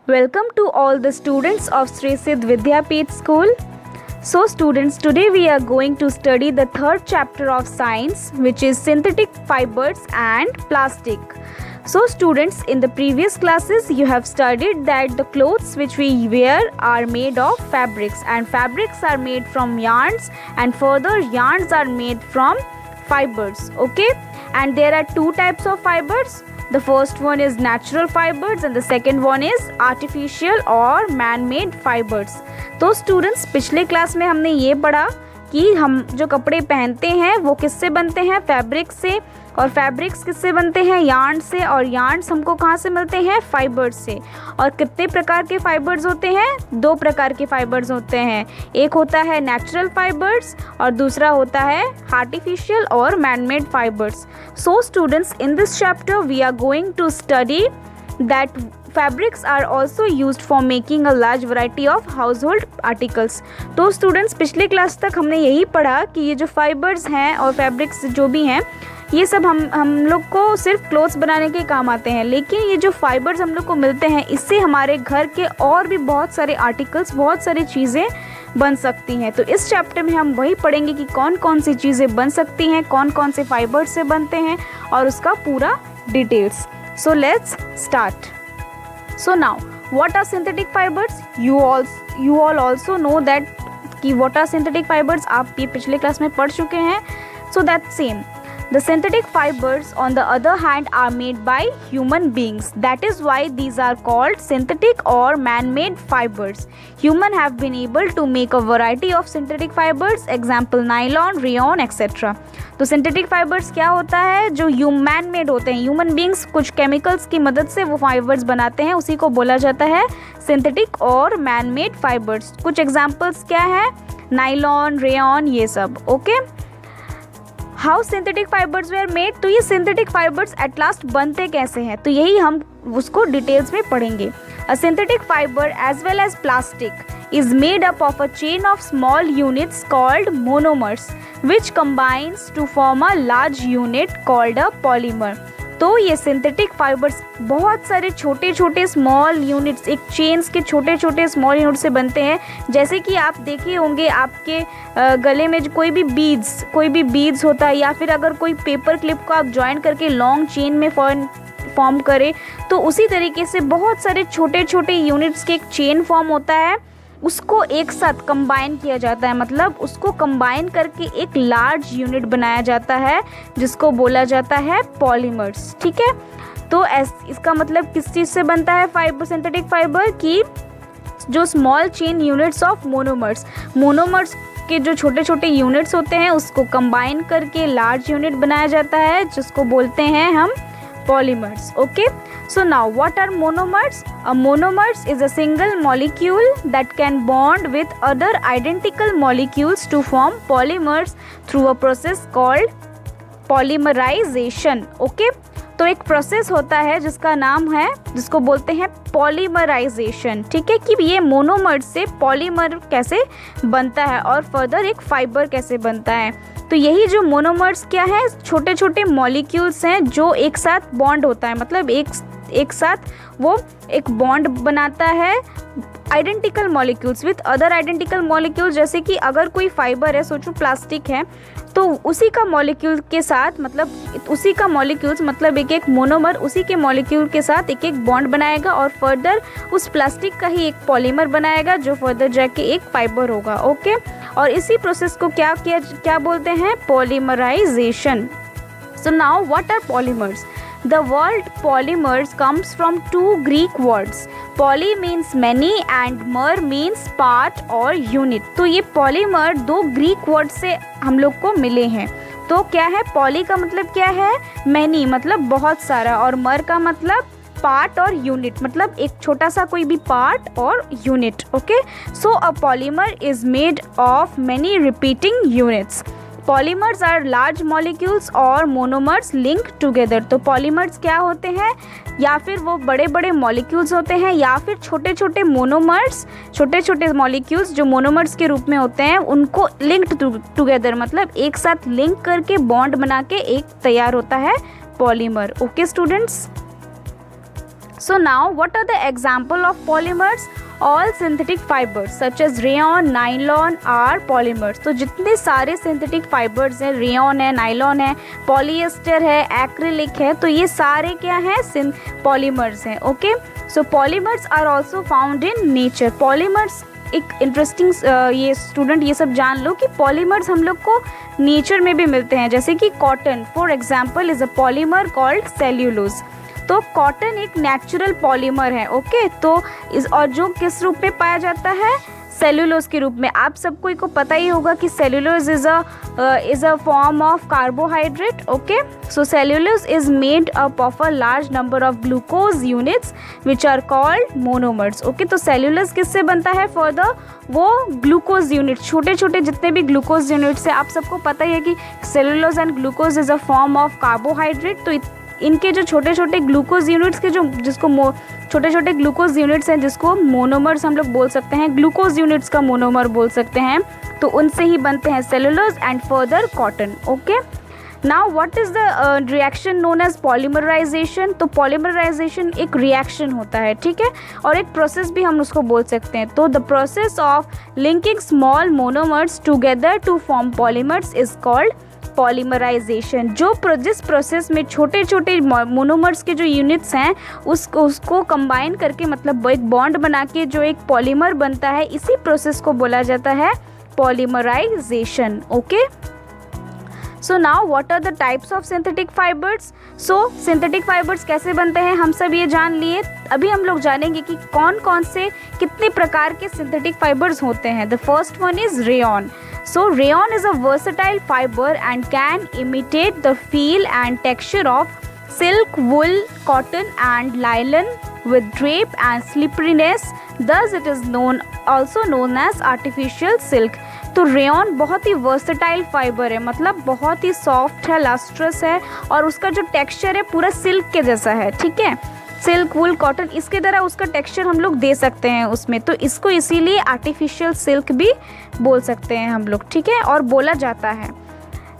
Welcome to all the students of Sri Siddh Vidyapeeth School. So students, today we are going to study the third chapter of science, which is synthetic fibers and plastic. So students, in the previous classes you have studied that the clothes which we wear are made of fabrics, and fabrics are made from yarns, and further yarns are made from fibers. Okay, and there are two types of fibers. The first one is natural fibers and the second one is artificial or man-made fibers. तो students, पिछले class में हमने ये पढ़ा कि हम जो कपड़े पहनते हैं वो किससे बनते हैं, फैब्रिक से, और फैब्रिक्स किससे बनते हैं, यार्न से, और यार्न्स हमको कहाँ से मिलते हैं, फाइबर्स से। और कितने प्रकार के फाइबर्स होते हैं, दो प्रकार के फाइबर्स होते हैं, एक होता है नेचुरल फाइबर्स और दूसरा होता है आर्टिफिशियल और manmade fibres. So students, in this chapter we are going to study that fabrics are also used for making a large variety of household articles। तो स्टूडेंट्स, पिछले क्लास तक हमने यही पढ़ा कि ये जो फाइबर्स हैं और फैब्रिक्स जो भी हैं, ये सब हम लोग को सिर्फ क्लोथ्स बनाने के काम आते हैं, लेकिन ये जो फाइबर्स हम लोग को मिलते हैं इससे हमारे घर के और भी बहुत सारे आर्टिकल्स, बहुत सारी चीज़ें बन सकती हैं। तो इस चैप्टर में हम वही पढ़ेंगे कि कौन कौन सी चीज़ें बन सकती हैं, कौन कौन से फाइबर्स से बनते हैं और उसका पूरा details. So let's start. So now, what are synthetic fibers? You all also know that कि what are synthetic fibers, आप ये पिछले क्लास में पढ़ चुके हैं। So that's same. The synthetic fibers, on the other hand, are made by human beings. That is why these are called synthetic or man-made fibers. Humans have been able to make a variety of synthetic fibers, example nylon, rayon, etc. तो synthetic fibres क्या होता है, जो man made होते हैं, human beings कुछ chemicals की मदद से वो फाइबर्स बनाते हैं, उसी को बोला जाता है सिंथेटिक और मैन मेड फाइबर्स। कुछ एग्जांपल्स क्या है, नाइलॉन, रेयॉन, ये सब। Okay, how synthetic fibres were made, तो ये सिंथेटिक फाइबर्स एट लास्ट बनते कैसे हैं, तो यही हम उसको डिटेल्स में पढ़ेंगे। A synthetic fibre as well as plastic is made up of a chain of small units called monomers which combines to form a large unit called a polymer। तो ये सिंथेटिक फाइबर्स बहुत सारे छोटे छोटे small units, एक chains के छोटे छोटे स्मॉल यूनिट से बनते हैं। जैसे कि आप देखे होंगे आपके गले में कोई भी बीड्स होता है, या फिर अगर कोई पेपर क्लिप को आप ज्वाइन करके लॉन्ग चेन में फॉर्म करें, तो उसी तरीके से बहुत सारे छोटे छोटे यूनिट्स के एक चेन फॉर्म होता है, उसको एक साथ कंबाइन किया जाता है, मतलब उसको कंबाइन करके एक लार्ज यूनिट बनाया जाता है जिसको बोला जाता है पॉलीमर्स। ठीक है, तो इसका मतलब किस चीज़ से बनता है फाइबर, सिंथेटिक फाइबर की जो small chain units of monomers के जो छोटे छोटे यूनिट्स होते हैं उसको कंबाइन करके लार्ज यूनिट बनाया जाता है जिसको बोलते हैं हम polymers। Okay, so now what are monomers? A monomers is a single molecule that can bond with other identical molecules to form polymers through a process called polymerization। Okay, तो एक process होता है जिसका नाम है, जिसको बोलते हैं पॉलीमराइजेशन। ठीक है, कि ये मोनोमर्स से पॉलीमर कैसे बनता है और फर्दर एक फाइबर कैसे बनता है। तो यही जो मोनोमर्स क्या है, छोटे छोटे मॉलिक्यूल्स हैं जो एक साथ बॉन्ड होता है, मतलब एक साथ वो एक बॉन्ड बनाता है identical molecules with other identical molecules. जैसे कि अगर कोई फाइबर है, सोचो प्लास्टिक है, तो उसी का मॉलिक्यूल के साथ, मतलब उसी का मॉलिक्यूल्स, मतलब एक मोनोमर उसी के मॉलिक्यूल के साथ एक बॉन्ड बनाएगा और फर्दर उस प्लास्टिक का ही एक पॉलीमर बनाएगा जो फर्दर जाके एक फाइबर होगा। ओके, और इसी प्रोसेस को क्या बोलते हैं, polymerisation. So now what are polymers? The word polymers comes from two Greek words. Poly means many and mer means part or unit। तो ये polymer दो ग्रीक वर्ड से हम लोग को मिले हैं। तो क्या है, poly का मतलब क्या है, many मतलब बहुत सारा, और mer का मतलब पार्ट और यूनिट, मतलब एक छोटा सा कोई भी पार्ट और unit. Okay, so a polymer is made of many repeating units. Polymers are large molecules और मोनोमर्स लिंक टुगेदर। तो पॉलीमर्स क्या होते हैं, या फिर वो बड़े बड़े मॉलिक्यूल्स होते हैं, या फिर छोटे छोटे मोनोमर्स, छोटे छोटे मॉलिक्यूल्स जो मोनोमर्स के रूप में होते हैं, उनको लिंक्ड टुगेदर, मतलब एक साथ लिंक करके बॉन्ड बना के एक तैयार होता है polymer. Okay students, So now what are the example of polymers? All synthetic fibers such as rayon, nylon are polymers. तो जितने सारे synthetic fibers हैं, rayon है, nylon है, polyester है, acrylic है, तो ये सारे क्या हैं? polymers हैं. Okay, so polymers are also found in nature. Polymers एक इंटरेस्टिंग ये स्टूडेंट ये सब जान लो कि पॉलीमर्स हम लोग को नेचर में भी मिलते हैं, जैसे कि cotton for example is a polymer called cellulose. तो कॉटन एक नेचुरल पॉलीमर है. ओके, तो इस और जो किस रूप में पाया जाता है? सेल्यूलोज के रूप में. आप सबको को पता ही होगा कि cellulose is a form of carbohydrate. Okay, so cellulose is made up of a large number of glucose units which are called monomers. Okay, तो सेल्यूलोज किससे बनता है? फॉर द वो ग्लूकोज यूनिट, छोटे छोटे जितने भी ग्लूकोज यूनिट्स है. आप सबको पता ही है कि cellulose and glucose is a form of carbohydrate. तो इनके जो छोटे छोटे ग्लूकोज यूनिट्स के छोटे छोटे ग्लूकोज यूनिट्स हैं जिसको मोनोमर्स हम लोग बोल सकते हैं, ग्लूकोज यूनिट्स का मोनोमर बोल सकते हैं, तो उनसे ही बनते हैं cellulose and further cotton. Okay, now what is the reaction known as polymerisation? तो पॉलीमराइजेशन एक रिएक्शन होता है, ठीक है, और एक प्रोसेस भी हम उसको बोल सकते हैं. तो the process of linking small monomers together to form polymers is called polymerisation. जिस प्रोसेस में छोटे छोटे मोनोमर्स के जो यूनिट्स हैं उसको कंबाइन करके, मतलब एक बॉन्ड बना के जो एक पॉलीमर बनता है, इसी प्रोसेस को बोला जाता है polymerisation. Okay, so now what are the types of synthetic fibres? सो सिंथेटिक फाइबर्स कैसे बनते हैं हम सब ये जान लिए. अभी हम लोग जानेंगे कि कौन कौन से कितने प्रकार के सिंथेटिक फाइबर्स होते हैं. The first one is rayon. So rayon is a versatile fiber and can imitate the feel and texture of silk, wool, cotton and nylon with drape and slipperiness. Thus it is also known as artificial silk. तो rayon बहुत ही versatile fibre है, मतलब बहुत ही soft है, lustrous है और उसका जो टेक्सचर है पूरा सिल्क के जैसा है. ठीक है, सिल्क, वुल, कॉटन इसके तरह उसका टेक्सचर हम लोग दे सकते हैं उसमें, तो इसको इसीलिए आर्टिफिशियल सिल्क भी बोल सकते हैं हम लोग. ठीक है, और बोला जाता है.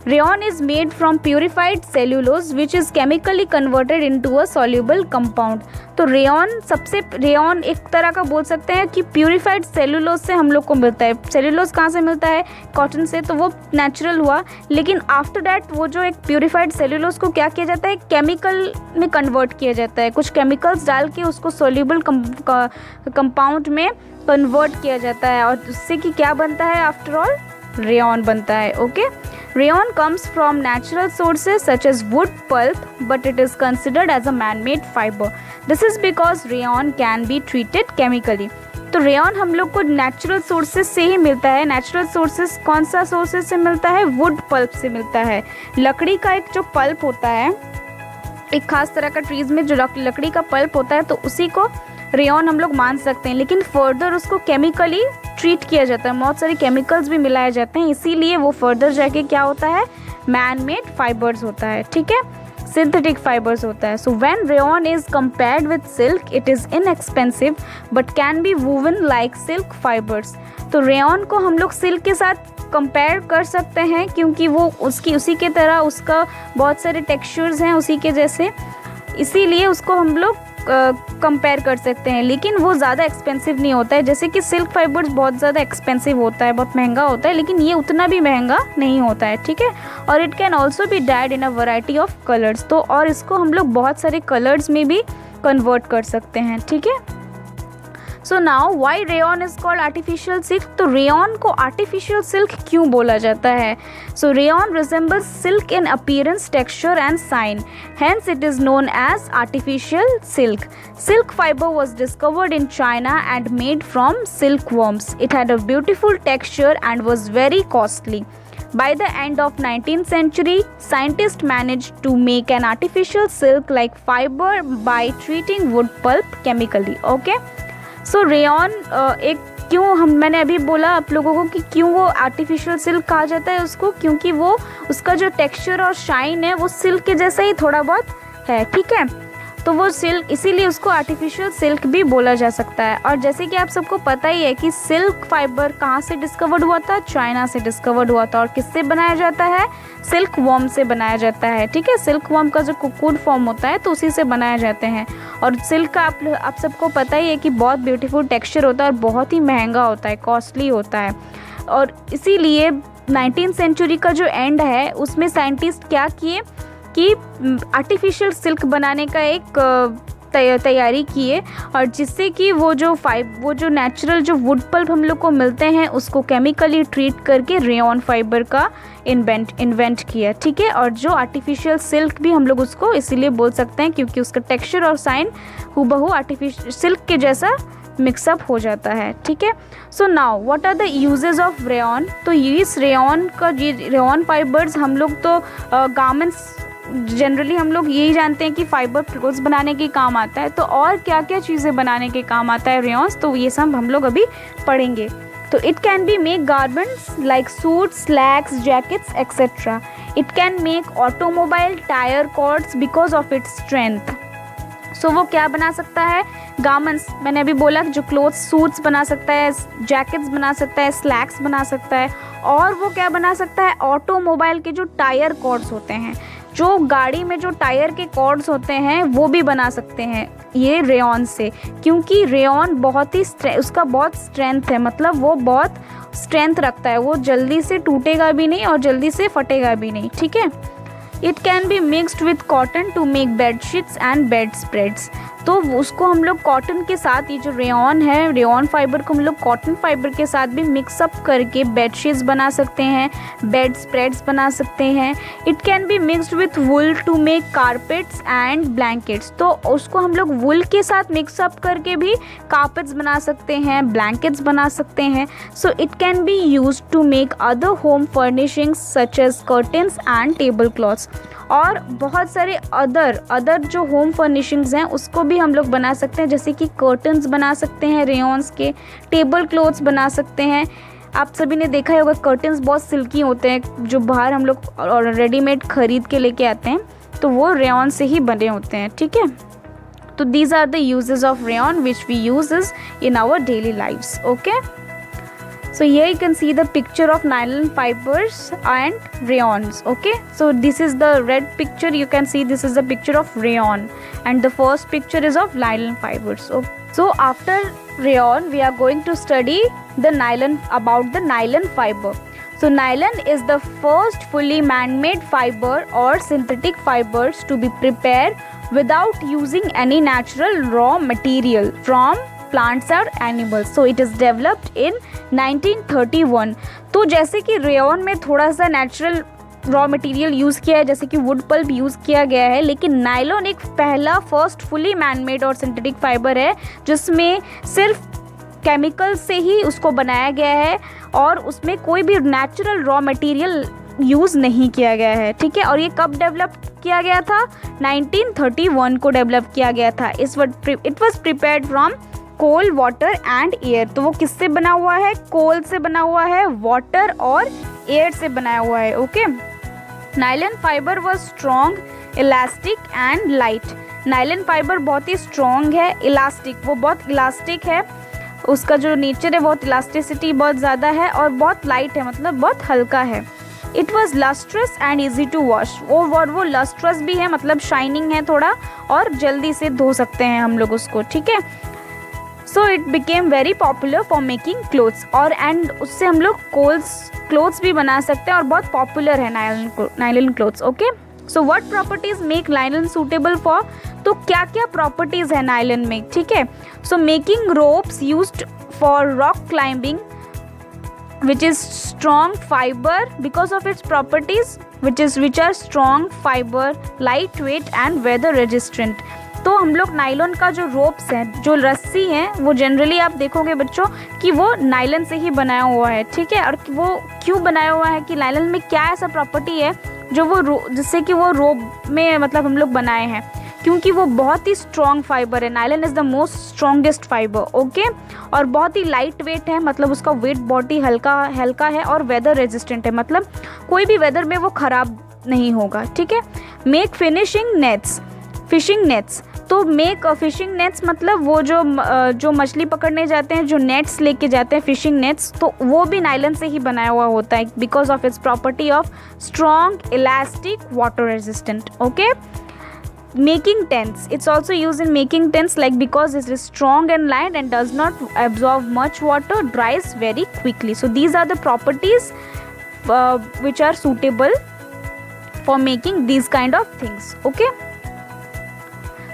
Rayon is made from purified cellulose which is chemically converted into a soluble compound. तो रेयॉन एक तरह का बोल सकते हैं कि प्यूरिफाइड सेल्यूलोज से हम लोग को मिलता है. सेल्यूलोज कहाँ से मिलता है? कॉटन से, तो वो नेचुरल हुआ. लेकिन आफ्टर डैट वो जो एक प्यूरिफाइड सेल्यूलोज को क्या किया जाता है? केमिकल में कन्वर्ट किया जाता है. कुछ केमिकल्स डाल के उसको सॉल्युबल कंपाउंड में कन्वर्ट किया जाता है और उससे कि क्या बनता है? आफ्टर ऑल रेयॉन बनता है. Okay, Rayon comes from natural sources such as wood pulp, but it is considered as a man-made fiber. This is because rayon can be treated chemically. तो रेयॉन हम लोग को नेचुरल सोर्सेज से ही मिलता है. Natural sources कौन सा sources से मिलता है? वुड पल्प से मिलता है. लकड़ी का एक जो पल्प होता है, एक खास तरह का ट्रीज में जो लकड़ी का पल्प होता है, तो उसी को रेयॉन हम लोग मान सकते हैं. लेकिन फर्दर उसको केमिकली ट्रीट किया जाता है, बहुत सारे केमिकल्स भी मिलाए जाते हैं, इसीलिए वो फर्दर जाके क्या होता है? मैन मेड फाइबर्स होता है. ठीक है, सिंथेटिक फाइबर्स होता है. So when rayon is compared with silk it is inexpensive but can be woven like silk fibres. तो रेयॉन को हम लोग सिल्क के साथ कंपेयर कर सकते हैं क्योंकि वो उसी के तरह उसका बहुत सारे टेक्सचर्स हैं उसी के जैसे, इसीलिए उसको हम लोग कंपेयर कर सकते हैं. लेकिन वो ज़्यादा एक्सपेंसिव नहीं होता है, जैसे कि सिल्क फाइबर्स बहुत ज़्यादा एक्सपेंसिव होता है, बहुत महंगा होता है, लेकिन ये उतना भी महंगा नहीं होता है. ठीक है, और it can also be died in a variety of colours. तो और इसको हम लोग बहुत सारे कलर्स में भी कन्वर्ट कर सकते हैं. ठीक है, so now why rayon is called artificial silk. तो रेयॉन को आर्टिफिशियल सिल्क क्यों बोला जाता है? So rayon resembles silk in appearance, texture and shine, hence it is known as artificial silk. Silk fiber was discovered in China and made from silkworms. It had a beautiful texture and was very costly. By the end of 19th century, scientists managed to make an artificial silk-like fiber by treating wood pulp chemically. Okay? So rayon मैंने अभी बोला आप लोगों को कि क्यों वो artificial silk कहा जाता है उसको, क्योंकि वो उसका जो टेक्सचर और शाइन है वो सिल्क के जैसा ही थोड़ा बहुत है. ठीक है, तो वो सिल्क, इसीलिए उसको आर्टिफिशियल सिल्क भी बोला जा सकता है। और जैसे कि आप सबको पता ही है कि सिल्क फाइबर कहाँ से डिस्कवर्ड हुआ था, चाइना से डिस्कवर्ड हुआ था। और किससे बनाया जाता है, सिल्क वॉर्म से बनाया जाता है, ठीक है। सिल्क वॉर्म का जो कोकून फॉर्म होता है तो उसी से बनाए जाते हैं। और सिल्क का आप सबको पता ही है कि बहुत ब्यूटीफुल टेक्सचर होता है और बहुत ही महंगा होता है, कॉस्टली होता है। और इसीलिए 19th सेंचुरी का जो एंड है उसमें साइंटिस्ट क्या किए कि आर्टिफिशियल सिल्क बनाने का एक तैयारी किए, और जिससे कि वो जो नेचुरल जो वुड पल्प हम लोग को मिलते हैं उसको केमिकली ट्रीट करके रेयॉन फाइबर का इन्वेंट किया, ठीक है। और जो आर्टिफिशियल सिल्क भी हम लोग उसको इसीलिए बोल सकते हैं क्योंकि उसका टेक्सचर और साइन हूबहू आर्टिफिशियल सिल्क के जैसा मिक्सअप हो जाता है, ठीक है। So now what are the uses of rayon. तो इस रेयॉन फाइबर्स हम लोग तो गारमेंट्स जनरली हम लोग यही जानते हैं कि फाइबर क्लोथ्स बनाने के काम आता है। तो और क्या क्या चीज़ें बनाने के काम आता है रेयॉन्स, तो ये सब हम लोग अभी पढ़ेंगे। तो it can be make garments like suits, slacks, jackets etcetera. It can make automobile tyre cords because of its strength. So वो क्या बना सकता है, गारमेंट्स, मैंने अभी बोला जो क्लोथ्स, सूट्स बना सकता है, जैकेट्स बना सकता है, स्लैक्स बना सकता है। और वो क्या बना सकता है, ऑटोमोबाइल के जो टायर कॉर्ड्स होते हैं, जो गाड़ी में जो टायर के कॉर्ड्स होते हैं वो भी बना सकते हैं ये रेयॉन से। क्योंकि रेयॉन बहुत ही उसका बहुत स्ट्रेंथ है, मतलब वो बहुत स्ट्रेंथ रखता है, वो जल्दी से टूटेगा भी नहीं और जल्दी से फटेगा भी नहीं, ठीक है। It can be mixed with cotton to make bedsheets and bedspreads. तो उसको हम लोग कॉटन के साथ, ये जो रेयॉन है, रेयॉन फाइबर को हम लोग कॉटन फाइबर के साथ भी मिक्सअप करके बेडशीट्स बना सकते हैं, बेड स्प्रेड्स बना सकते हैं। It can be mixed with wool to make carpets and blankets. तो उसको हम लोग वुल के साथ मिक्सअप करके भी कारपेट्स बना सकते हैं, ब्लैंकेट्स बना सकते हैं। So it can be use to make other home furnishings such as curtains and table cloths. और बहुत सारे अदर जो होम फर्निशिंग्स हैं उसको भी हम लोग बना सकते हैं, जैसे कि कर्टन्स बना सकते हैं रेयॉन्स के, टेबल क्लॉथ्स बना सकते हैं। आप सभी ने देखा होगा कर्टन्स बहुत सिल्की होते हैं, जो बाहर हम लोग रेडीमेड खरीद के लेके आते हैं, तो वो रेयॉन से ही बने होते हैं, ठीक है। तो these are the uses of rayon which we use in our daily lives, okay. So here you can see the picture of nylon fibers and rayons, okay. So this is the red picture, you can see this is the picture of rayon, and the first picture is of nylon fibers. So after rayon we are going to study the nylon, about the nylon fiber. So nylon is the first fully man-made fiber or synthetic fibers to be prepared without using any natural raw material from plants or animals. So it is developed in 1931. तो जैसे कि rayon में थोड़ा सा natural raw material use किया है, जैसे कि वुड पल्प यूज़ किया गया है, लेकिन नायलॉन एक पहला फर्स्ट फुली मैनमेड और सिंथेटिक फाइबर है जिसमें सिर्फ केमिकल से ही उसको बनाया गया है और उसमें कोई भी नेचुरल रॉ मटेरियल यूज़ नहीं किया गया है, ठीक है। और ये कब डेवलप किया गया था, 1931 को डेवलप किया गया था। It was prepared from coal, water and air. तो वो किससे बना हुआ है, कोल से बना हुआ है, वाटर और एयर से बनाया हुआ है, okay. Nylon fibre was strong, elastic and light. Nylon fibre बहुत ही स्ट्रॉन्ग है, इलास्टिक, वो बहुत इलास्टिक है, उसका जो नेचर है बहुत इलास्टिसिटी बहुत ज़्यादा है, और बहुत लाइट है, मतलब बहुत हल्का है। It was lustrous and easy to wash. वो लस्ट्रस भी है, मतलब शाइनिंग है थोड़ा, और जल्दी से धो सकते हैं हम लोग उसको, ठीक है। So it became very popular for making clothes, और एंड उससे हम लोग क्लोथ्स भी बना सकते हैं, और बहुत पॉपुलर है nylon clothes, okay. So what properties make nylon suitable for, तो क्या क्या प्रॉपर्टीज है नायलॉन में, ठीक है। So making ropes used for rock climbing which is strong fiber because of its properties which are strong fiber, lightweight and weather resistant। तो हम लोग नायलॉन का जो रोप्स हैं, जो रस्सी हैं, वो जनरली आप देखोगे बच्चों कि वो नायलॉन से ही बनाया हुआ है, ठीक है। और वो क्यों बनाया हुआ है, कि नायलॉन में क्या ऐसा प्रॉपर्टी है जो वो जिससे कि वो रोप में मतलब हम लोग बनाए हैं, क्योंकि वो बहुत ही स्ट्रॉन्ग फाइबर है। Nylon is the most strongest fibre, okay. और बहुत ही लाइट वेट है, मतलब उसका वेट बहुत ही हल्का है, और वेदर रेजिस्टेंट है, मतलब कोई भी वेदर में वो ख़राब नहीं होगा, ठीक है। मेक फिशिंग नेट्स, तो मेक फिशिंग नेट्स मतलब वो जो मछली पकड़ने जाते हैं, जो नेट्स लेके जाते हैं फिशिंग नेट्स, तो वो भी नायलन से ही बनाया हुआ होता है because of it's property of strong, elastic, water resistant. Okay. Making tents, it's also used in making tents like because it is strong and light and does not absorb much water, dries very quickly. So these are the properties which are suitable for making these kind of things. Okay.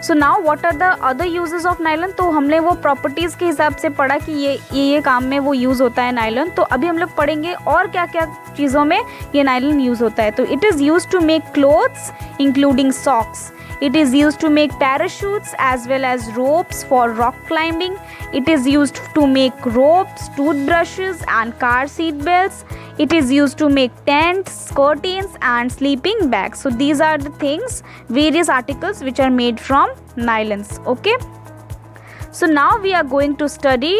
So now what are the other uses of nylon? तो हमने वो properties के हिसाब से पढ़ा कि ये काम में वो यूज़ होता है नायलॉन. तो अभी हम लोग पढ़ेंगे और क्या क्या चीज़ों में ये नायलॉन यूज़ होता है. तो it is used to make clothes including socks. It is used to make parachutes as well as ropes for rock climbing. It is used to make ropes, toothbrushes and car seat belts. It is used to make tents, curtains and sleeping bags. So these are the things, various articles which are made from nylons. Okay. So now we are going to study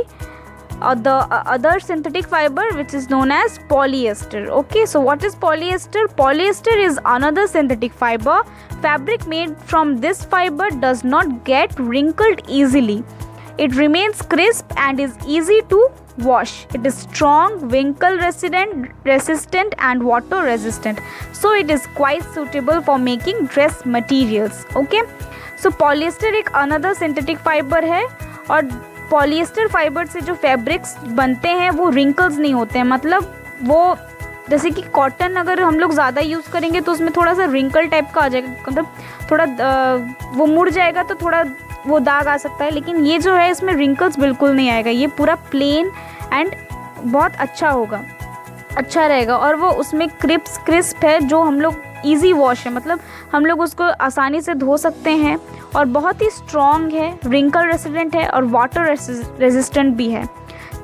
the other synthetic fiber which is known as polyester. Okay, so what is polyester? Polyester is another synthetic fiber. Fabric made from this fiber does not get wrinkled easily. It remains crisp and is easy to wash. It is strong, wrinkle resistant and water resistant. So it is quite suitable for making dress materials. Okay, so polyester एक another synthetic fiber है और polyester fibre से जो fabrics बनते हैं वो wrinkles नहीं होते हैं. मतलब वो जैसे कि कॉटन अगर हम लोग ज़्यादा यूज़ करेंगे तो उसमें थोड़ा सा रिंकल टाइप का आ जाएगा, मतलब थोड़ा वो मुड़ जाएगा तो थोड़ा वो दाग आ सकता है. लेकिन ये जो है इसमें रिंकल्स बिल्कुल नहीं आएगा. ये पूरा प्लेन एंड बहुत अच्छा रहेगा और वो उसमें क्रिस्प है जो हम लोग ईजी वॉश है, मतलब हम लोग उसको आसानी से धो सकते हैं और बहुत ही स्ट्रॉन्ग है, रिंकल रेसिस्टेंट है और वाटर रेजिस्टेंट भी है.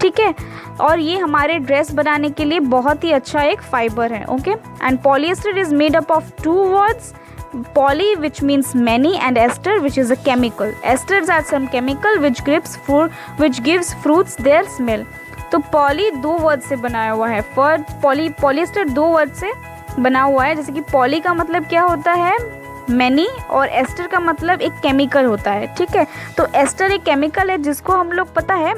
ठीक है, और ये हमारे ड्रेस बनाने के लिए बहुत ही अच्छा एक फाइबर है. Okay, and polyester is made up of 2 words, poly which means many and ester which is a chemical. Esters are some chemical which gives fruits their smell. तो पॉली 2 वर्ड से बनाया हुआ है. पॉलिएस्टर 2 वर्ड से बना हुआ है. जैसे कि पॉली का मतलब क्या होता है, मैनी, और एस्टर का मतलब एक केमिकल होता है. ठीक है, तो एस्टर एक केमिकल है जिसको हम लोग पता है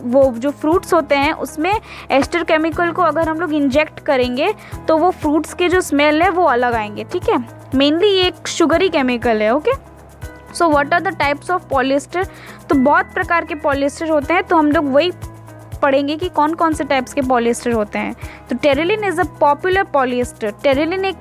वो जो फ्रूट्स होते हैं उसमें एस्टर केमिकल को अगर हम लोग इंजेक्ट करेंगे तो वो फ्रूट्स के जो स्मेल है वो अलग आएंगे. ठीक है, मेनली ये एक शुगरी केमिकल है. Okay, so what are the types of polyester? तो बहुत प्रकार के पॉलिएस्टर होते हैं, तो हम लोग वही पढ़ेंगे कि कौन कौन से टाइप्स के पॉलिएस्टर होते हैं. तो Terylene is a popular polyester. Terylene एक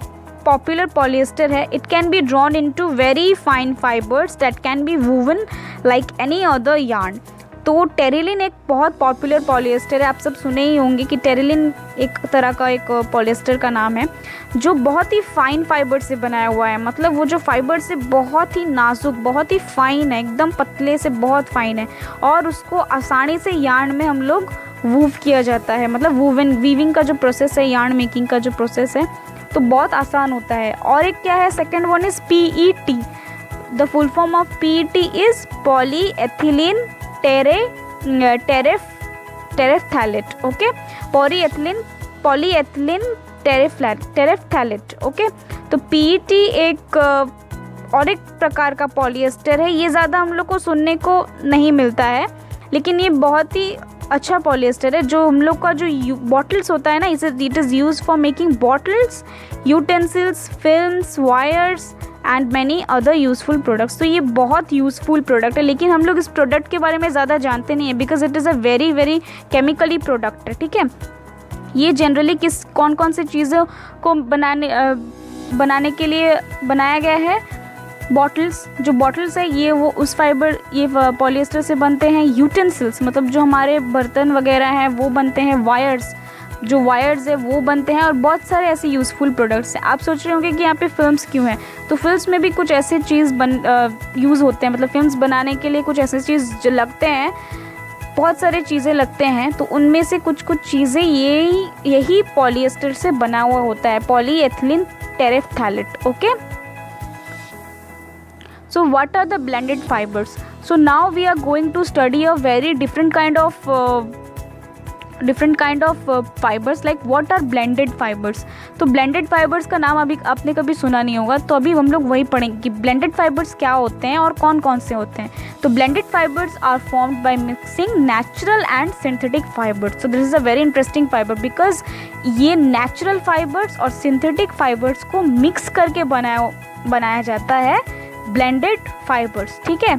पॉपुलर पॉलिएस्टर है. It can be drawn into very fine fibres that can be woven like any other yarn. तो टेरिलिन एक बहुत पॉपुलर पॉलिएस्टर है. आप सब सुने ही होंगे कि टेरिलिन एक तरह का एक पॉलिएस्टर का नाम है जो बहुत ही फाइन फाइबर से बनाया हुआ है. मतलब वो जो फाइबर से बहुत ही नाजुक, बहुत ही फाइन है, एकदम पतले से बहुत फाइन है और उसको आसानी से यार्न में हम लोग वूव किया जाता है. मतलब वीविंग का जो प्रोसेस है, यार्न मेकिंग का जो प्रोसेस है, तो बहुत आसान होता है. और एक क्या है, second one is PET. The full form of PET is polyethylene terephthalate. Okay, polyethylene terephthalate. Okay, तो PET एक और एक प्रकार का पॉलिएस्टर है. ये ज़्यादा हम लोग को सुनने को नहीं मिलता है, लेकिन ये बहुत ही अच्छा पॉलिएस्टर है. जो हम लोग का जो बॉटल्स होता है ना, it is use for making bottles, utensils, films, wires and many other useful products. तो ये बहुत यूज़फुल प्रोडक्ट है, लेकिन हम लोग इस प्रोडक्ट के बारे में ज़्यादा जानते नहीं है because it is a very very chemically product है. ठीक है, ये जनरली कौन कौन सी चीज़ों को बनाने के लिए बनाया गया है. बॉटल्स, जो बॉटल्स है ये वो उस फाइबर, ये पॉलिएस्टर से बनते हैं. यूटेंसिल्स मतलब जो हमारे बर्तन वगैरह हैं वो बनते हैं. जो वायर्स है वो बनते हैं और बहुत सारे ऐसे यूज़फुल प्रोडक्ट्स हैं. आप सोच रहे होंगे कि यहाँ पे फिल्म्स क्यों हैं, तो फिल्म्स में भी कुछ ऐसे चीज़ यूज़ होते हैं. मतलब फिल्म्स बनाने के लिए कुछ ऐसे चीज़ जो लगते हैं, बहुत सारे चीज़ें लगते हैं, तो उनमें से कुछ चीज़ें यही पॉलिएस्टर से बना हुआ होता है, polyethylene terephthalate. Okay, so what are the blended fibers? So now we are going to study a very different kind of different kind of fibres like what are blended fibres. तो blended fibres का नाम अभी आपने कभी सुना नहीं होगा, तो अभी हम लोग वही पढ़ेंगे कि ब्लेंडेड फाइबर्स क्या होते हैं और कौन कौन से होते हैं। तो blended fibres are formed by mixing natural and synthetic fibres. So this is a very interesting fibre because ये नेचुरल फाइबर्स और सिंथेटिक फाइबर्स को मिक्स करके बनाया जाता है ब्लेंडेड फाइबर्स, ठीक है।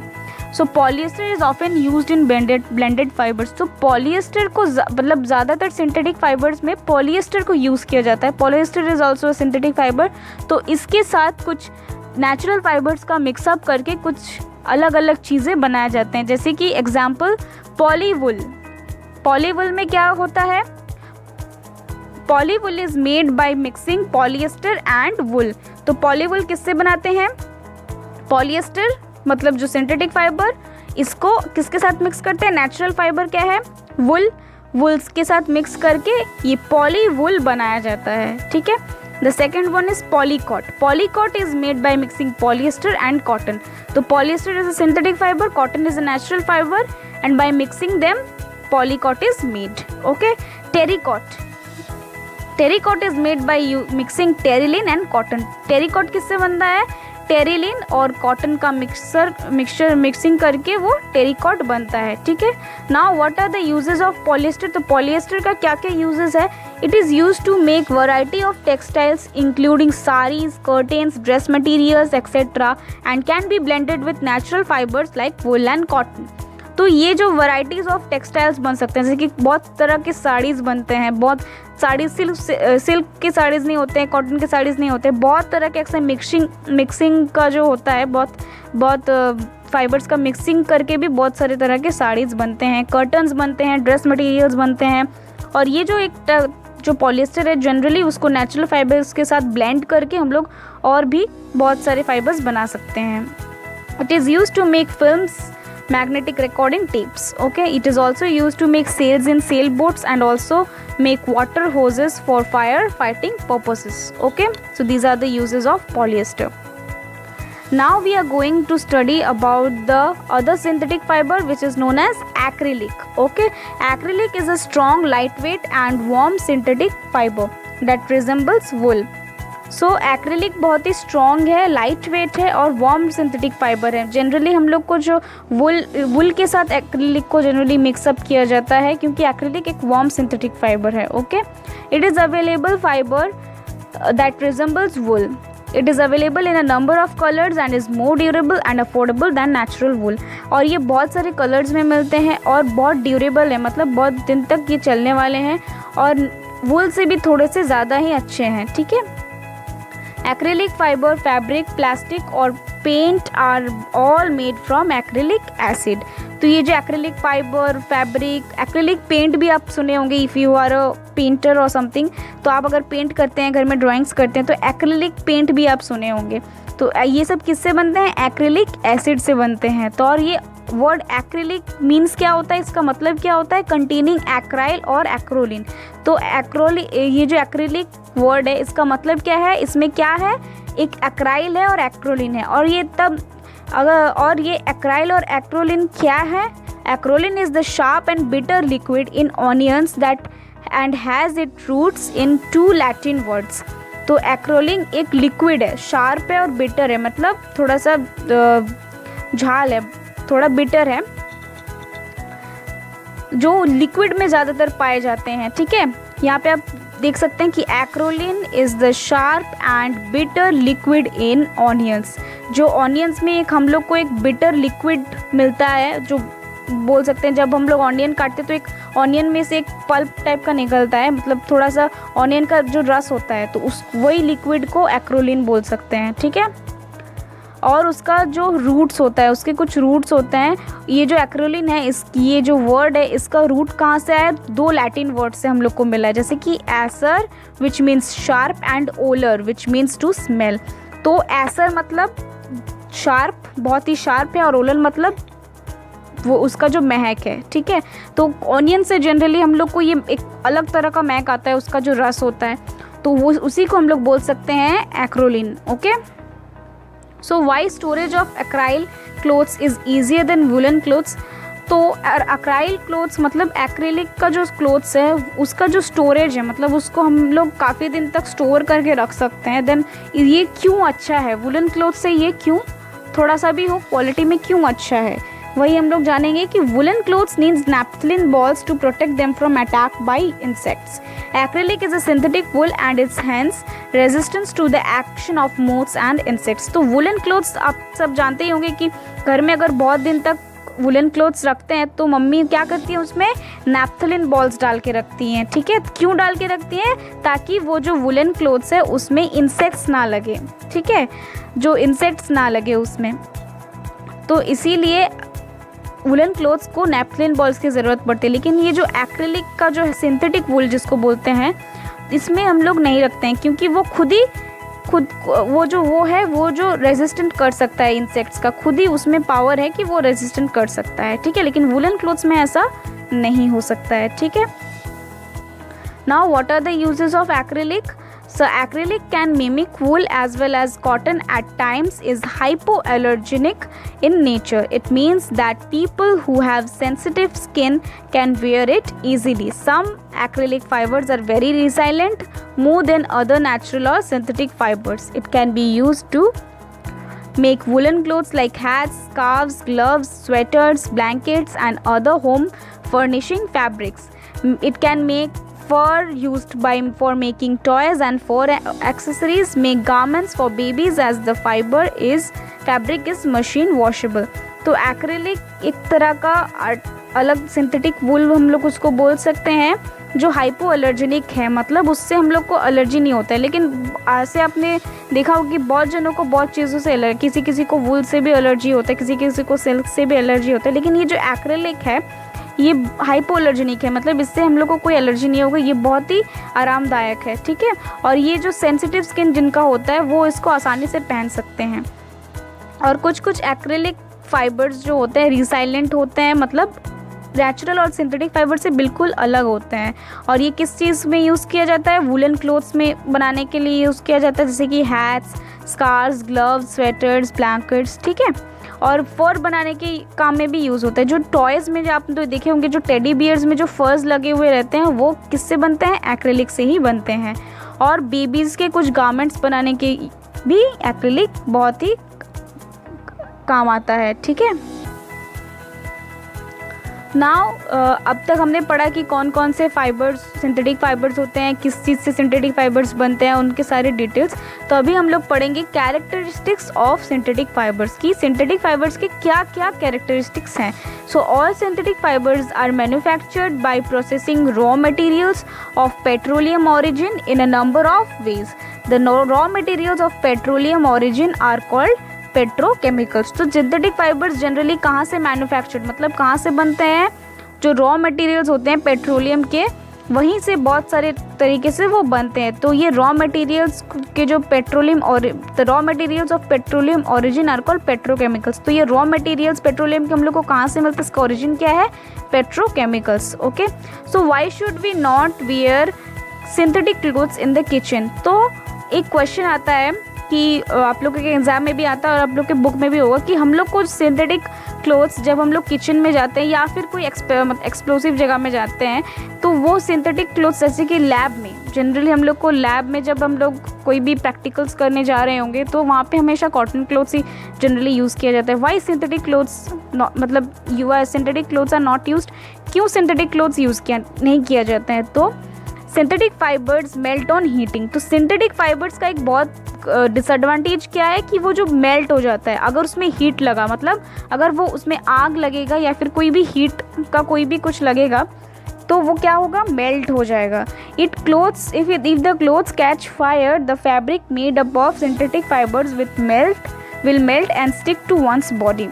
So polyester is often used in blended fibres. तो पॉलिएस्टर को मतलब ज़्यादातर सिंथेटिक फाइबर्स में पॉलिएस्टर को यूज़ किया जाता है। Polyester is also a synthetic fibre. तो इसके साथ कुछ नेचुरल फाइबर्स का मिक्सअप करके कुछ अलग अलग चीज़ें बनाए जाते हैं, जैसे कि एग्जाम्पल पॉलीवुल। पॉलीवुल में क्या होता है? Polywool is made by mixing polyester and wool. तो पॉलीवुल किससे बनाते हैं? पॉलिएस्टर मतलब जो सिंथेटिक फाइबर, इसको किसके साथ मिक्स करते हैं? नेचुरल फाइबर क्या है? वुल। वुल्स के साथ मिक्स करके ये पॉलीवुल बनाया जाता है, ठीक है। The second one is polycot. Polycot is made by mixing polyester and cotton. तो polyester is a synthetic fibre, cotton is a natural fibre and by mixing them polycot is made, okay. Terrycot. Terrycot is made by mixing terylene and cotton. Terrycot किससे बनता है? Terylene और cotton का mixing करके वो टेरिकॉट बनता है, ठीक है। Now what are the uses of polyester? तो पॉलिएस्टर का क्या क्या यूजेस है? It is use to make variety of textiles including saris, curtains, dress materials etcetera and can be blended with natural fibres like wool and cotton. तो ये जो varieties of textiles बन सकते हैं, जैसे कि बहुत तरह के साड़ीज़ बनते हैं, बहुत साड़ी सिल्क के साड़ीज़ नहीं होते हैं, कॉटन के साड़ीज़ नहीं होते, बहुत तरह के अक्सर मिक्सिंग का जो होता है, बहुत फाइबर्स का मिक्सिंग करके भी बहुत सारे तरह के साड़ीज़ बनते हैं, कर्टन्स बनते हैं, ड्रेस मटेरियल्स बनते हैं। और ये जो पॉलिएस्टर है जनरली उसको नेचुरल फाइबर्स के साथ ब्लेंड करके हम लोग और भी बहुत सारे फाइबर्स बना सकते हैं। It is use to make films, magnetic recording tapes, okay. It is also used to make sails in sailboats and also make water hoses for fire fighting purposes, okay. So these are the uses of polyester. Now we are going to study about the other synthetic fiber which is known as acrylic, okay. Acrylic is a strong, lightweight and warm synthetic fiber that resembles wool. So acrylic बहुत ही strong है, light weight है और warm synthetic fibre है। Generally हम लोग को जो वुल के साथ एक्रिलिक को जनरली मिक्सअप किया जाता है क्योंकि एक्रिलिक एक वार्म सिंथेटिक फाइबर है, okay. It is available fibre that resembles wool. It is available in a number of colours and is more durable and affordable than natural wool. और ये बहुत सारे कलर्स में मिलते हैं और बहुत ड्यूरेबल है, मतलब बहुत दिन तक ये चलने वाले हैं और वुल से भी थोड़े से ज़्यादा ही अच्छे हैं, ठीक है। एक्रिलिक फाइबर, फैब्रिक, प्लास्टिक और paint are all made from acrylic acid. तो ये जो acrylic fibre, fabric, acrylic paint भी आप सुने होंगे if you are a painter और समथिंग। तो आप अगर पेंट करते हैं, घर में ड्राइंग्स करते हैं, तो एक्रिलिक पेंट भी आप सुने होंगे। तो ये सब किससे बनते हैं? एक्रिलिक एसिड से बनते हैं। तो और ये वर्ड एक्रिलिक मीन्स क्या होता है, इसका मतलब क्या होता है? कंटेनिंग एक्राइल और एक्रोलिन। तो ये जो एक्रिलिक वर्ड है इसका मतलब क्या है? इसमें क्या है? एक एक्राइल है और एक्रोलिन है। और ये एक्राइल और एक्रोलिन क्या है? Acrolein is the sharp and bitter liquid in onions that and has it roots in 2 Latin words. तो एक्रोलिन एक लिक्विड है, शार्प है और बिटर है, मतलब थोड़ा सा झाल है, थोड़ा बिटर है, जो लिक्विड में ज़्यादातर पाए जाते हैं, ठीक है। यहाँ पे आप देख सकते हैं कि acrolein is the sharp and bitter liquid in onions. जो ऑनियंस में हम लोग को एक बिटर लिक्विड मिलता है, जो बोल सकते हैं जब हम लोग ऑनियन काटते हैं तो एक ऑनियन में से एक पल्प टाइप का निकलता है, मतलब थोड़ा सा ऑनियन का जो रस होता है, तो वही लिक्विड को एक्रोलिन बोल सकते हैं, ठीक है। और उसका जो रूट्स होता है, उसके कुछ रूट्स होते हैं। ये जो एक्रोलिन है, ये जो वर्ड है, इसका रूट कहाँ से आया? 2 लैटिन वर्ड से हम लोग को मिला है, जैसे कि acer which means sharp and oler which means to smell. तो एसर मतलब शार्प, बहुत ही शार्प है, और ओलर मतलब वो उसका जो महक है, ठीक है। तो ऑनियन से जनरली हम लोग को ये एक अलग तरह का महक आता है, उसका जो रस होता है, तो वो उसी को हम लोग बोल सकते हैं acrolein, okay. So why storage of acryl clothes is easier than woollen clothes. तो एक्राइल क्लोथ्स मतलब एक्रेलिक का जो क्लोथ्स है उसका जो स्टोरेज है, मतलब उसको हम लोग काफ़ी दिन तक स्टोर करके रख सकते हैं। देन ये क्यों अच्छा है वुलन क्लोथ से, ये क्यों थोड़ा सा भी हो क्वालिटी में क्यों अच्छा है, वही हम लोग जानेंगे कि woollen clothes needs naphthalene balls to protect them from attack by insects. Acrylic is a synthetic wool and its has resistance to the action of moths and insects. तो वुलन क्लोथ्स आप सब जानते ही होंगे कि घर में अगर बहुत दिन तक वुलन क्लोथ्स रखते हैं तो मम्मी क्या करती है उसमें नैप्थलिन बॉल्स डाल के रखती हैं। ठीक है, क्यों डाल के रखती हैं? ताकि वो जो वुलन क्लोथ्स है उसमें इंसेक्ट्स ना लगे। ठीक है, जो इंसेक्ट्स ना लगे उसमें, तो इसीलिए वुलन क्लोथ्स को नैप्थलिन बॉल्स की ज़रूरत पड़ती है। लेकिन ये जो एक्रेलिक का जो है सिंथेटिक वुल जिसको बोलते हैं, इसमें हम लोग नहीं रखते हैं क्योंकि वो खुद वो जो रेजिस्टेंट कर सकता है इंसेक्ट्स का, खुद ही उसमें पावर है कि वो रेजिस्टेंट कर सकता है। ठीक है, लेकिन वुलन क्लोथ्स में ऐसा नहीं हो सकता है। ठीक है, now what are the uses of acrylic? So acrylic can mimic wool as well as cotton at times, is hypoallergenic in nature. It means that people who have sensitive skin can wear it easily. Some acrylic fibers are very resilient more than other natural or synthetic fibers. It can be used to make woolen clothes like hats, scarves, gloves, sweaters, blankets and other home furnishing fabrics. It can make fur used for making toys and for accessories, make garments for babies as the fabric is machine washable. तो acrylic एक तरह का अलग synthetic वूल हम लोग उसको बोल सकते हैं जो हाइपो एलर्जेनिक है, मतलब उससे हम लोग को एलर्जी नहीं होता है। लेकिन ऐसे आपने देखा होगा कि बहुत जनों को बहुत चीज़ों से एलर्जी, किसी को वूल से भी एलर्जी होता है, किसी को सिल्क से भी एलर्जी होता है। लेकिन ये जो एक्रेलिक है ये हाइपोअलर्जेनिक है, मतलब इससे हम लोग को कोई एलर्जी नहीं होगा, ये बहुत ही आरामदायक है। ठीक है, और ये जो सेंसिटिव स्किन जिनका होता है वो इसको आसानी से पहन सकते हैं। और कुछ एक्रेलिक फाइबर्स जो होते हैं रिसाइलेंट होते हैं, मतलब नेचुरल और सिंथेटिक फाइबर से बिल्कुल अलग होते हैं। और ये किस चीज़ में यूज़ किया जाता है? वुलन क्लोथ्स में बनाने के लिए यूज़ किया जाता है, जैसे कि hats, scarves, gloves, sweaters, blankets. ठीक है, और फर बनाने के काम में भी यूज़ होता है। जो टॉयज़ में जो आप तो देखे होंगे, जो टेडी बियर्स में जो फर्स लगे हुए रहते हैं वो किससे बनते हैं? एक्रेलिक से ही बनते हैं। और बेबीज़ के कुछ गारमेंट्स बनाने के भी एक्रेलिक बहुत ही काम आता है। ठीक है, नाउ अब तक हमने पढ़ा कि कौन कौन से फाइबर्स सिंथेटिक फाइबर्स होते हैं, किस चीज़ से सिंथेटिक फाइबर्स बनते हैं, उनके सारे डिटेल्स। तो अभी हम लोग पढ़ेंगे कैरेक्टरिस्टिक्स ऑफ सिंथेटिक फाइबर्स की सिंथेटिक फाइबर्स के क्या क्या कैरेक्टरिस्टिक्स हैं। So all synthetic fibres are manufactured by processing raw materials of petroleum origin in a number of ways. The raw materials of petroleum origin are called petrochemicals. तो synthetic fibres generally कहाँ से manufactured, मतलब कहाँ से बनते हैं? जो raw materials होते हैं पेट्रोलियम के, वहीं से बहुत सारे तरीके से वो बनते हैं। तो ये रॉ मटेरियल्स के जो raw materials of petroleum origin are called petrochemicals. तो ये रॉ मटेरियल्स पेट्रोलियम के हम लोग को कहाँ से मिलते हैं? इसका ओरिजिन क्या है? Petrochemicals. Okay, so why should we not wear synthetic clothes in the kitchen? तो एक क्वेश्चन आता है कि आप लोग के एग्ज़ाम में भी आता है और आप लोग के बुक में भी होगा कि हम लोग को सिंथेटिक क्लोथ्स जब हम लोग किचन में जाते हैं या फिर कोई एक्सप्लोसिव जगह में जाते हैं, तो वो सिंथेटिक क्लोथ्स जैसे कि लैब में, जनरली हम लोग को लैब में जब हम लोग कोई भी प्रैक्टिकल्स करने जा रहे होंगे तो वहाँ पे हमेशा कॉटन क्लोथ्स ही जनरली यूज़ किया जाता है। वाई सिंथेटिक क्लोथ्स मतलब synthetic clothes are not used? क्यों सिंथेटिक क्लोथ्स यूज़ नहीं किया जाता है? तो synthetic fibres melt on heating. तो सिंथेटिक फाइबर्स का एक बहुत डिसएडवांटेज क्या है कि वो जो मेल्ट हो जाता है अगर उसमें हीट लगा, मतलब अगर वो उसमें आग लगेगा या फिर कोई भी हीट का कोई भी कुछ लगेगा तो वो क्या होगा? मेल्ट हो जाएगा। If the clothes catch fire the fabric made up of synthetic fibres will melt and stick to one's body.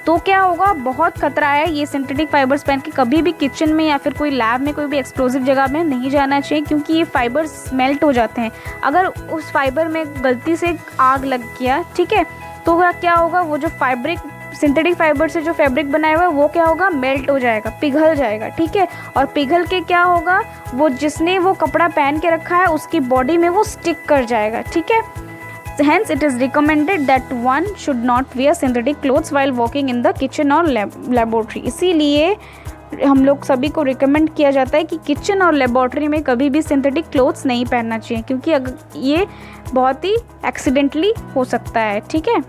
तो क्या होगा? बहुत खतरा है ये सिंथेटिक फाइबर्स पहन के कभी भी किचन में या फिर कोई लैब में कोई भी एक्सप्लोसिव जगह में नहीं जाना चाहिए, क्योंकि ये फाइबर्स मेल्ट हो जाते हैं। अगर उस फाइबर में गलती से आग लग गया, ठीक है, तो क्या होगा? वो जो सिंथेटिक फाइबर से जो फैब्रिक बनाया हुआ है वो क्या होगा? मेल्ट हो जाएगा, पिघल जाएगा। ठीक है, और पिघल के क्या होगा? वो जिसने वो कपड़ा पहन के रखा है उसकी बॉडी में वो स्टिक कर जाएगा। ठीक है, Hence, it is recommended that one should not wear synthetic clothes while walking in the kitchen or laboratory. इसीलिए हम लोग सभी को रिकमेंड किया जाता है कि किचन और लेबॉर्ट्री में कभी भी सिंथेटिक क्लोथ्स नहीं पहनना चाहिए, क्योंकि अगर ये बहुत ही एक्सीडेंटली हो सकता है. ठीक है.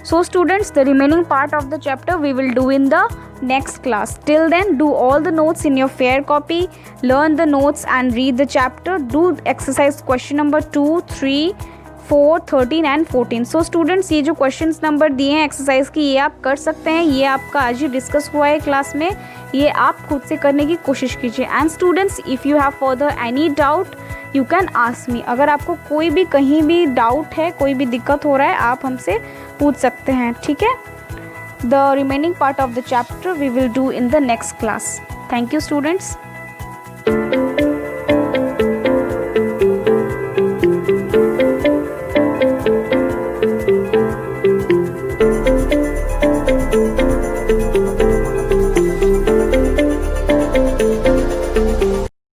So students, the remaining part of the chapter we will do in the next class. Till then, do all the notes in your fair copy, learn the notes and read the chapter. Do exercise question number 2, 3, 4, 13 and 14. So students, ये जो questions number दिए हैं exercise की, ये आप कर सकते हैं. ये आपका आज ही डिस्कस हुआ है क्लास में. ये आप खुद से करने की कोशिश कीजिए. And students, if you have further any doubt you can ask me. अगर आपको कोई भी कहीं भी डाउट है, कोई भी दिक्कत हो रहा है, आप हमसे पूछ सकते हैं. ठीक है. The remaining part of the chapter we will do in the next class. Thank you students.